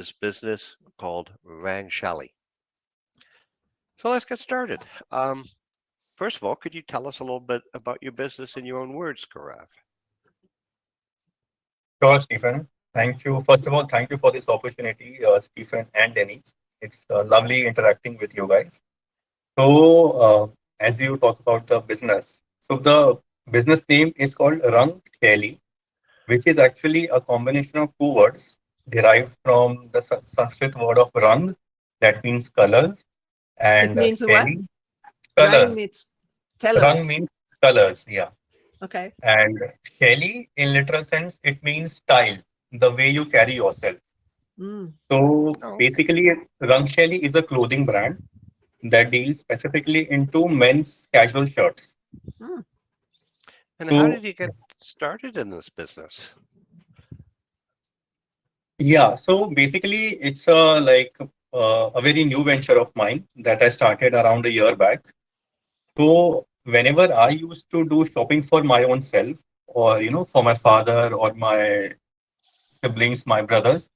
this business called Rangshaily. So let's get started. First of all, could you tell us a little bit about your business in your own words, Gaurav? Sure, Stephen. Thank you. First of all, thank you for this opportunity, Stephen and Denny. It's lovely interacting with you guys. So, as you talk about the business, so the business name is called Rangshaily, which is actually a combination of two words derived from the Sanskrit word of Rang, that means colors, It and means what? Shaily, Rang colors. means Rang tellers. means colors, yeah. Okay. And Shaily, in literal sense, it means style, the way you carry yourself. Mm. So Oh, okay. basically, Rangshaily is a clothing brand that deals specifically into men's casual shirts. Mm. And how So did you get started in this business? yeah, so basically, it's a very new venture of mine that I started around a year back. So whenever I used to do shopping for my own self, or for my father or my siblings, my brothers.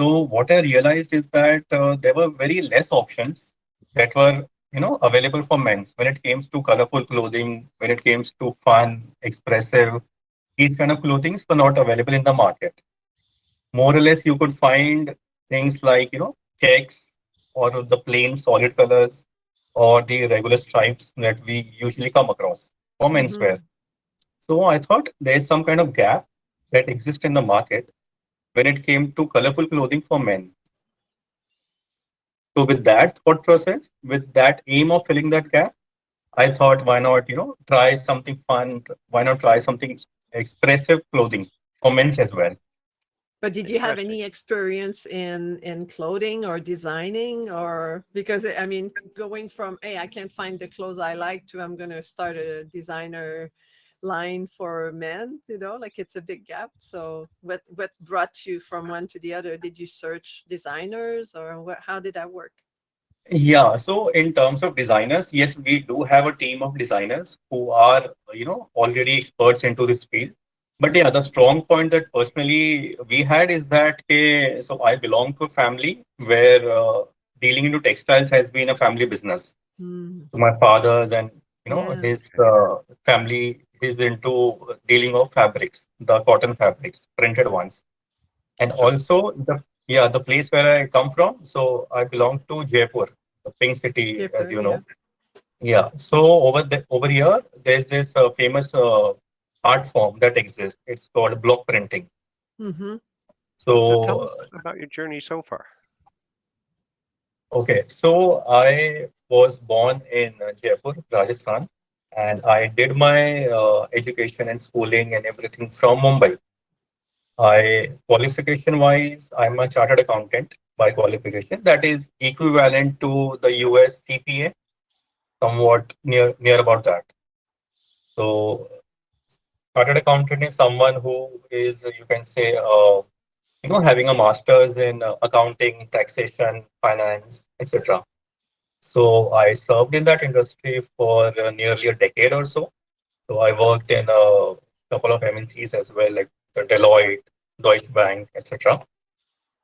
So what I realized is that there were very less options that were, available for men when it came to colorful clothing, when it came to fun, expressive. These kind of clothings were not available in the market. More or less, you could find things like, checks or the plain solid colors or the regular stripes that we usually come across for menswear. Hmm. So I thought there's some kind of gap that exists in the market when it came to colorful clothing for men. So with that thought process, with that aim of filling that gap, I thought, why not, try something fun? Why not try something expressive clothing for men's as well? But did you have Interesting. any experience in clothing or designing, or because I mean, going from hey, I can't find the clothes I like to I'm gonna start a designer line for men, like it's a big gap. So what brought you from one to the other? Did you search designers, or what, how did that work? Yeah, so in terms of designers, yes, we do have a team of designers who are, already experts into this field. But yeah, the strong point that personally we had is that, so I belong to a family where dealing into textiles has been a family business. Hmm. So my father's and Yeah. his Okay. family is into dealing of fabrics, the cotton fabrics, printed ones. And So, also the place where I come from. So I belong to Jaipur, the pink city, as Paper, you yeah. know. Yeah. So over here, there's this famous art form that exists. It's called block printing. Mm-hmm. so tell us So about your journey so far. okay, so I was born in Jaipur, Rajasthan, and I did my education and schooling and everything from Mumbai. I qualification wise, I'm a chartered accountant by qualification. That is equivalent to the US CPA, somewhat near about that. So chartered accountant is someone who is, you can say, having a master's in accounting, taxation, finance, etc. So I served in that industry for nearly a decade or so. So I worked in a couple of MNCs as well, like the Deloitte, Deutsche Bank, etc.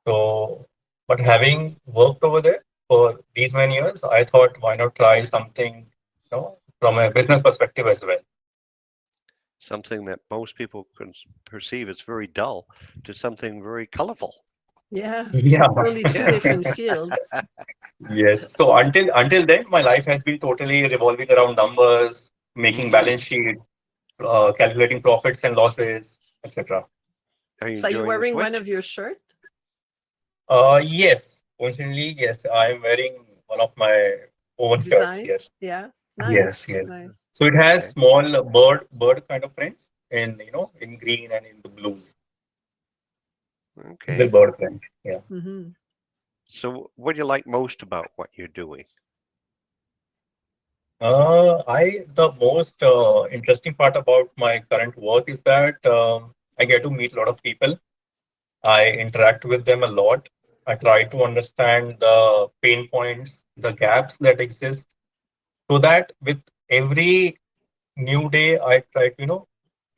So, but having worked over there for these many years, I thought, why not try something, from a business perspective as well. Something that most people can perceive as very dull to something very colorful. Yeah. Yeah. Totally two different field. Yes. So until then, my life has been totally revolving around numbers, making Hmm. balance sheet, calculating profits and losses, etc. Are you So you're enjoying the wearing one switch? of your shirt Yes. Coincidentally, yes, I'm wearing one of my own shirts. design? Yes. Yeah. Yes. Nice. Yes. Nice. So it has Okay. small bird kind of prints in green and in the blues, the Okay. bird print. Yeah. Mm-hmm. So, what do you like most about what you're doing? I the most interesting part about my current work is that I get to meet a lot of people. I interact with them a lot. I try to understand the pain points, the gaps that exist, so that with every new day, I try to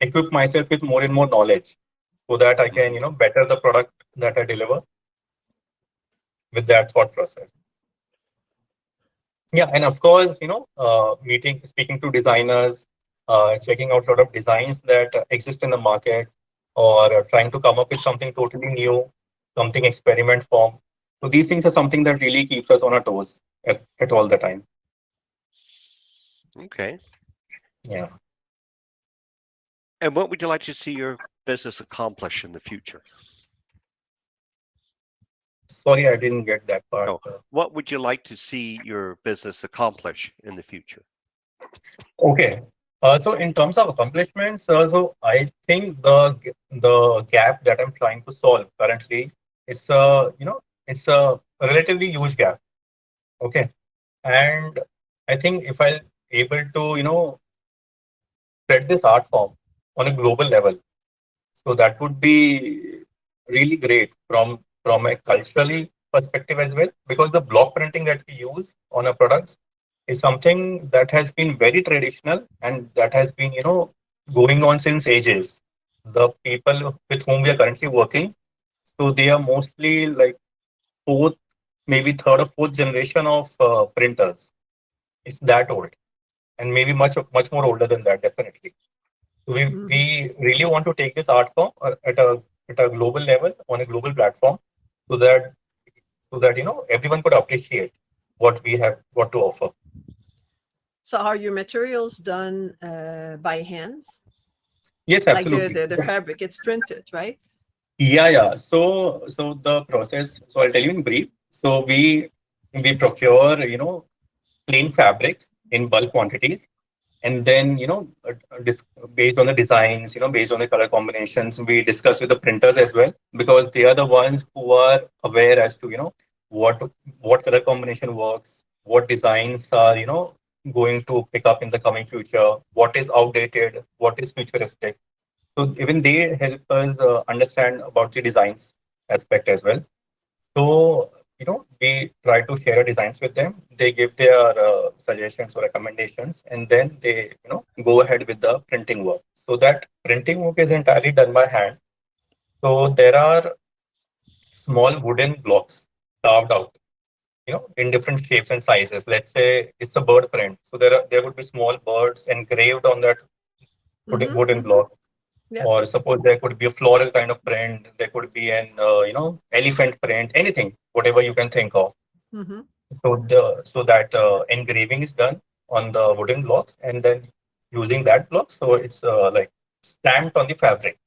equip myself with more and more knowledge, so that I can Hmm. better the product that I deliver. with that thought process. Yeah, and of course, speaking to designers, checking out a lot of designs that exist in the market, or trying to come up with something totally new, something experiment form. So these things are something that really keeps us on our toes at all the time. Okay. Yeah. And what would you like to see your business accomplish in the future? Sorry, I didn't get that part. Oh, what would you like to see your business accomplish in the future? Okay. So in terms of accomplishments, so I think the gap that I'm trying to solve currently, it's a relatively huge gap. Okay. And I think if I able to, spread this art form on a global level, so that would be really great from a culturally perspective as well, because the block printing that we use on our products is something that has been very traditional and that has been, going on since ages. The people with whom we are currently working, so they are mostly like fourth, maybe third or fourth generation of printers. It's that old, and maybe much more older than that, definitely. So Mhm. we really want to take this art form at a global level on a global platform, so that everyone could appreciate what we have got to offer. So are your materials done by hands? Yes, Like absolutely. the fabric, it's printed, right? Yeah, yeah. So the process. So I'll tell you in brief. So we procure plain fabrics in bulk quantities, and then based on the designs, based on the color combinations, we discuss with the printers as well, because they are the ones who are aware as to what what color combination works, what designs are going to pick up in the coming future, what is outdated, what is futuristic. So even they help us understand about the designs aspect as well. So, we try to share our designs with them. They give their suggestions or recommendations, and then they, go ahead with the printing work. So that printing work is entirely done by hand. So there are small wooden blocks carved out, in different shapes and sizes. Let's say it's a bird print. So there would be small birds engraved on that Mm-hmm, wooden mm-hmm. block. Yeah. Or suppose there could be a floral kind of print, there could be an elephant print, anything, whatever you can think of. Mm-hmm. So that engraving is done on the wooden blocks, and then using that block, so it's like stamped on the fabric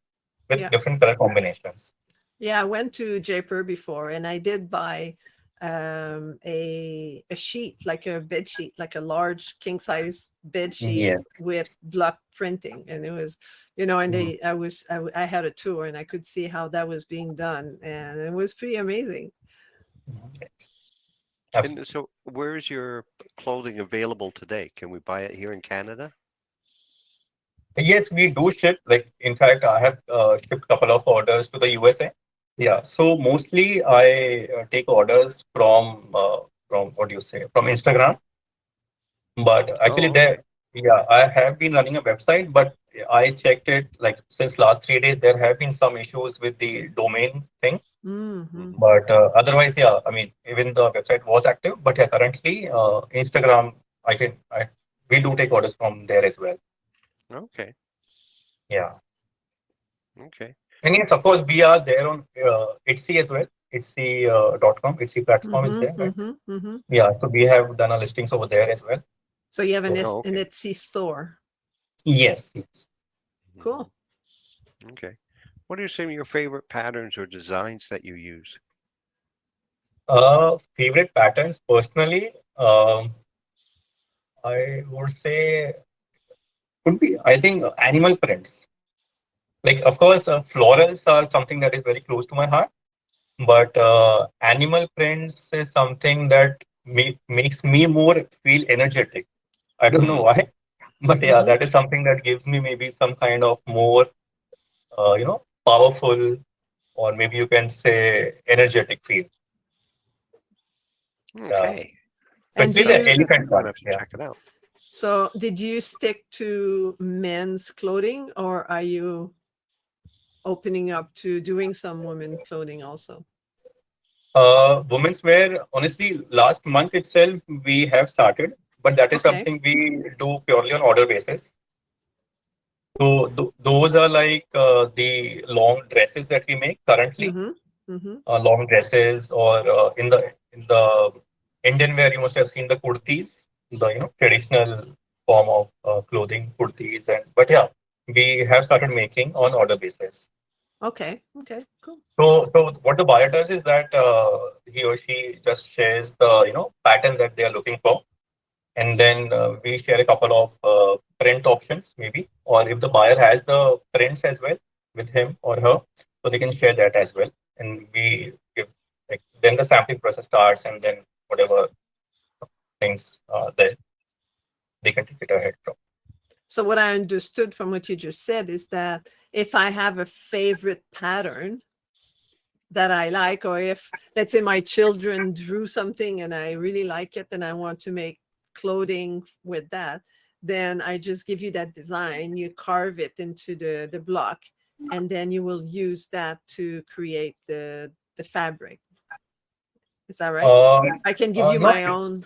with Yeah. different color combinations. Yeah, I went to Jaipur before and I did buy a sheet, like a bed sheet, like a large king size bed sheet Yes. with block printing. And it was, and Mhm. I had a tour and I could see how that was being done. And it was pretty amazing. Yes. And Absolutely. so, where is your clothing available today? Can we buy it here in Canada? Yes, we do ship. Like, in fact, I have shipped a couple of orders to the USA. Yeah. So mostly I take orders from what do you say, from Instagram. But actually, Oh, okay. yeah, I have been running a website, but I checked it like since last 3 days. There have been some issues with the domain thing, Mm-hmm. Hmm. but otherwise, yeah, I mean, even the website was active. But yeah, currently, Instagram, we do take orders from there as well. Okay. Yeah, Okay. and yes, of course, we are there on Etsy as well. Etsy.com. Etsy platform is Mm-hmm. there, right? Mm-hmm. Mm-hmm. Yeah, so we have done our listings over there as well. So you have So Oh, an okay. Etsy store. yes, yes. Cool. Hmm. Okay. What are some of your favorite patterns or designs that you use? Favorite patterns personally, I would say could be, I think, animal prints. Like, of course, florals are something that is very close to my heart, but animal prints is something that makes me more feel energetic. I don't know Hmm. why, but yeah, Mm-hmm. that is something that gives me maybe some kind of more, powerful, or maybe you can say energetic feel. Yeah, Okay. And do especially the you, elephant I'm gonna one. have to Yeah. check it out. so did you stick to men's clothing or are you opening up to doing some women clothing also? Women's wear, honestly, last month itself we have started, but that is Okay. something we do purely on order basis. So those are like the long dresses that we make currently, Mm-hmm. Mm-hmm. long dresses, or in the Indian wear, you must have seen the kurtis, the traditional form of clothing, kurtis, and but yeah, we have started making on order basis. Okay. Okay. Cool. So what the buyer does is that he or she just shares the pattern that they are looking for, and then we share a couple of print options maybe, or if the buyer has the prints as well with him or her, so they can share that as well, and we give, like, then the sampling process starts, and then whatever things that they can take it ahead from. So what I understood from what you just said is that if I have a favorite pattern that I like, or if, let's say, my children drew something and I really like it and I want to make clothing with that, then I just give you that design, you carve it into the block, and then you will use that to create the fabric. Is that right? Uh, I can give you Not my own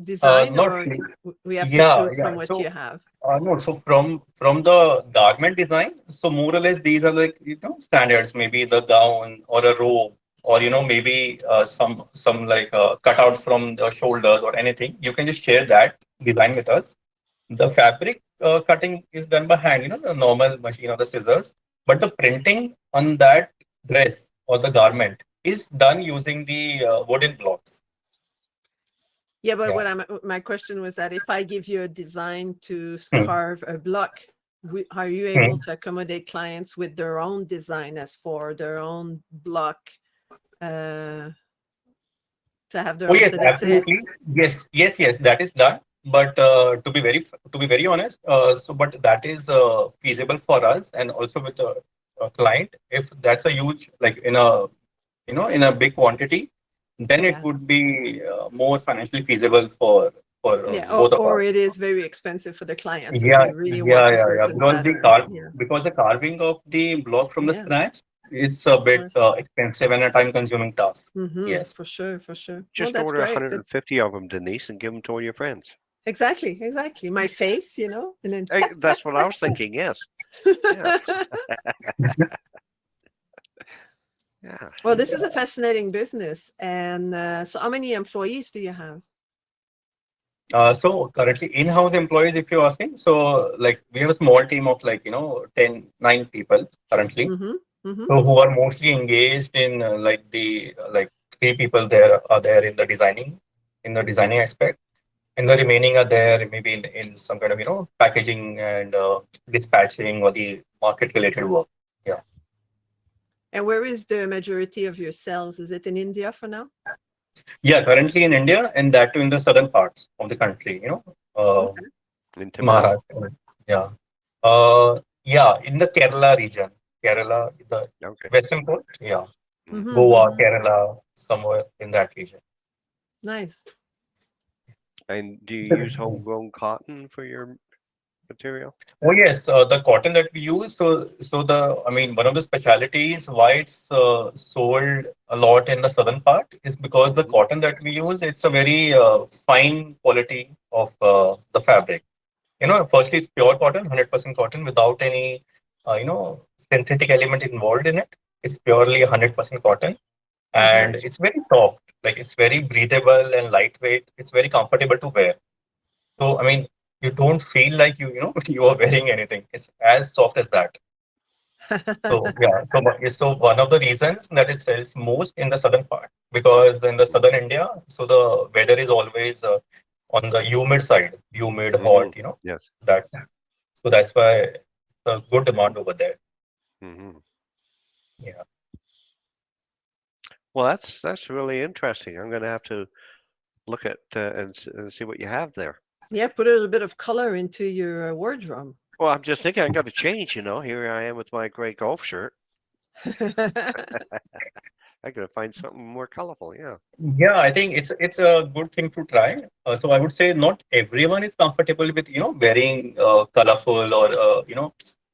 design, not or really. we have to Yeah, choose from yeah. what you So have. no, so from the garment design, so more or less these are like standards, maybe the gown or a robe, or maybe some like cutout from the shoulders or anything. You can just share that design with us. The fabric cutting is done by hand, the normal machine or the scissors, but the printing on that dress or the garment is done using the wooden blocks. Yeah, but Yeah. my question was that if I give you a design to Hmm. carve a block, are you able Hmm. to accommodate clients with their own design as for their own block, uh, to have their Oh own? yes, So let's say, absolutely. Yes, yes, yes. That is done. But to be very honest, so but that is feasible for us and also with a client. If that's a huge, like in a big quantity, then it yeah, would be more financially feasible for yeah, both of or us. it is very expensive for the clients if Yeah, he really yeah, wants a yeah, yeah. certain Because pattern. Yeah, the carving of the block from the yeah, scratch, it's a of bit course. expensive and a time-consuming task. Mm-hmm, Yes. for sure, for sure. Well, Just that's order great. That 150 of them, Denise, and give them to all your friends. exactly, exactly. My face, and then. Hey, that's what I was thinking. Yes. Yeah. Yeah. Well, this is a fascinating business. And so, how many employees do you have? So currently in-house employees, if you're asking, so like we have a small team of like 9 people currently, Mm-hmm. Mm-hmm. so who are mostly engaged in like the like 3 people there are there in the designing aspect, and the remaining are there maybe in some kind of packaging and dispatching or the market related work. Yeah, And where is the majority of your sales? Is it in India for now? yeah. Currently in India, and that too in the southern parts of the country. Okay. In Tamil. Maharashtra. Yeah. Yeah, in the Kerala region, Kerala, the Okay. western coast, yeah, Mm. Mm-hmm, Goa, mm-hmm. Kerala, somewhere in that region. Nice. And do you use homegrown cotton for your material? Oh yes, the cotton that we use. I mean, one of the specialities why it's sold a lot in the southern part is because the Hmm. cotton that we use, it's a very fine quality of the fabric. Firstly, it's pure cotton, 100% cotton without any, synthetic element involved in it. It's purely 100% cotton, Mm-hmm. and Nice. it's very soft. Like it's very breathable and lightweight. It's very comfortable to wear. So, I mean, you don't feel like you are wearing anything. It's as soft as that. So yeah, so one of the reasons that it sells most in the southern part, because in the southern India, so the weather is always on the humid side, humid, Hmm. hot, Yes. that. So that's why the good demand over there. Hmm. Yeah. Well, that's really interesting. I'm going to have to look at and see what you have there. Yeah, put a little bit of color into your wardrobe. Well, I'm just thinking I got to change. Here I am with my gray golf shirt. I got to find something more colorful. Yeah. Yeah, I think it's a good thing to try. So I would say not everyone is comfortable with wearing colorful or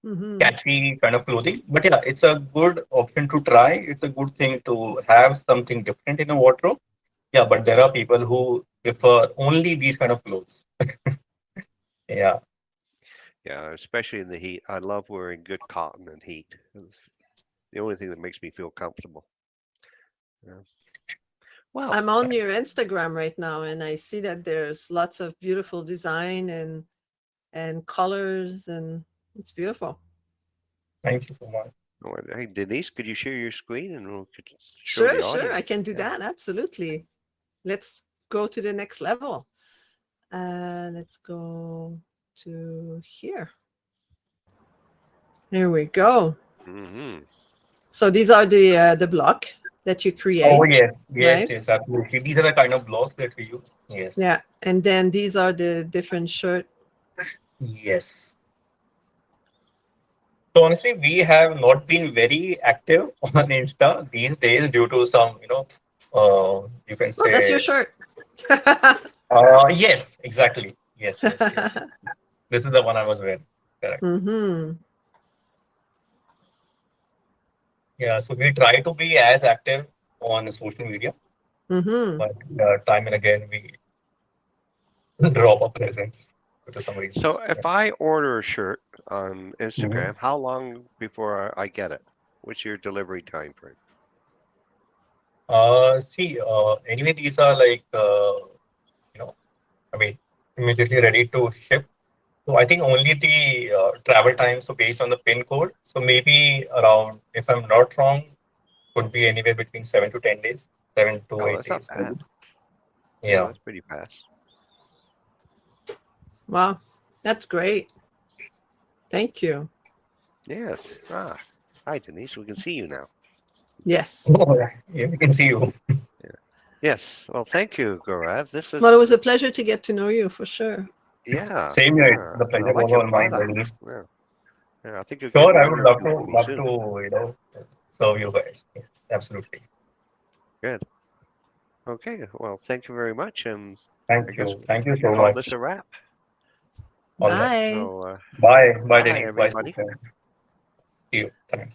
Mm-hmm. catchy kind of clothing. But yeah, it's a good option to try. It's a good thing to have something different in a wardrobe. Yeah, but there are people who prefer only these kind of clothes. Yeah, Yeah, especially in the heat. I love wearing good cotton in heat. It's the only thing that makes me feel comfortable. Yeah. Well, I'm on your Instagram right now, and I see that there's lots of beautiful design and colors, and it's beautiful. thank you so much. hey Denise, could you share your screen and we could show the Sure, sure, I audience? can do Yeah. that. Absolutely. Let's go to the next level. Let's go to here. There we go. Hmm. So these are the block that you Oh create, yes, yes, right? yes, absolutely. These are the kind of blocks that we use. Yes, Yeah. And then these are the different shirt. yes. So honestly, we have not been very active on Insta these days due to some, you can Oh, that's your say, shirt. yes, exactly. Yes, yes, yes. This is the one I was wearing. Correct. Mm-hmm. Yeah, so we try to be as active on social media, Mm-hmm. but time and again we drop our presence due to some So reasons. Yeah. if I order a shirt on Mhm. Instagram, how long before I get it? What's your delivery time frame? See, anyway, these are like, you know, I mean, immediately ready to ship. So I think only the travel time, so based on the pin code, so maybe around, if I'm not wrong, could be anywhere between 7 to 10 days, seven to Oh, eight that's not days, maybe. bad. Yeah, Yeah. that's pretty fast. Wow, that's great. Thank you. Yes. Ah, hi Denise, we can see you now. Yes. Oh, yeah, we can see you. Yeah. Yes. Well, thank you, Gaurav. This Well, is it was a this. pleasure to get to know you for sure. Yeah, Same here. yeah. The And I pleasure like was your all mine, product. Denise. Yeah, yeah. I think you'll get Sure, I more would love interviews to, from you love soon. to, serve you guys. Yes, absolutely. Good. Okay. Well, thank you very much, and I Thank guess you. Thank you we can so call this much. a wrap. All right. Bye. So, Bye. Bye, bye, Denise. Bye, everybody. Stephen. See you. Thanks.